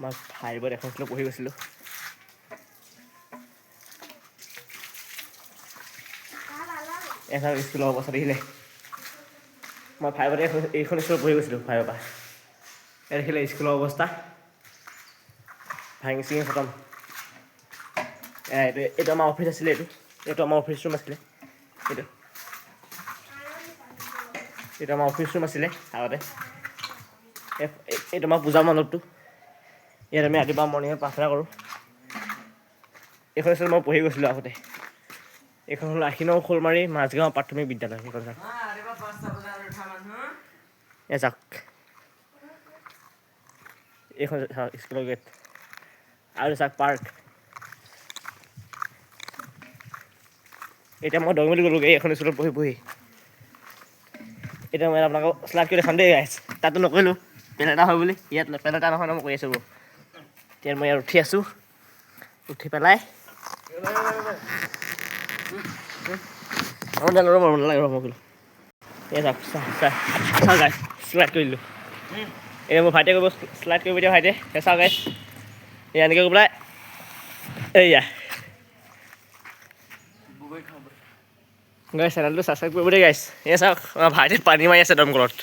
মই ফাইভত এখন স্কুলত পঢ়ি গৈছিলোঁ। এখন স্কুলৰ অৱস্থা দেখিলে। মই ফাইভতে এইখন স্কুলত পঢ়ি গৈছিলোঁ ফাইভৰ পৰা। এই দেখিলে স্কুলৰ অৱস্থা ভাঙি চিঙি খতম। এইটো আমাৰ অফিচ আছিলে। এইটো আমাৰ অফিচ ৰুম আছিলে। এইটো আমাৰ অফিচ ৰুম আছিলে আগতে। এইটো আমাৰ পূজা মণ্ডপটো। ইয়াত আমি ৰাতিপুৱা মৰ্ণিঙত প্ৰাৰ্থনা কৰোঁ। এইখন স্কুলত মই পঢ়ি গৈছিলোঁ আগতে। এইখন হ'ল ৮ নং শ'লমাৰী মাজগাঁও প্ৰাথমিক বিদ্যালয়। এইখন চাওক এইখন চাওক স্কুলৰ গেট। আৰু চাওক পাৰ্ক। এতিয়া মই দঙ বুলি গ'লোগৈ এইখন স্কুলত পঢ়ি। এতিয়া মই আপোনালোকক শ্লাইড কৰি দেখাম দেই গাইছ। তাতো নকৰিলোঁ পেন এটা হয় বুলি। ইয়াত পেন এটা নহয় মই কৈ আছোঁ। এতিয়া মই ইয়াত উঠি আছোঁ। উঠি পেলাই শ্লাইড কৰি দিলোঁ। এই মোৰ ভাইটিয়ে কৰিব শ্লাইড কৰিব দিয়া ভাইটিয়ে। চাওক গাইছ এয়া এনেকৈ কৰি পেলাই এইয়া গাইছ চেনেলটো ছাবস্ক্ৰাইব কৰিব দেই গাইছ। এয়া চাওক আমাৰ ভাইটিয়ে পানী মাৰি আছে দমকলত।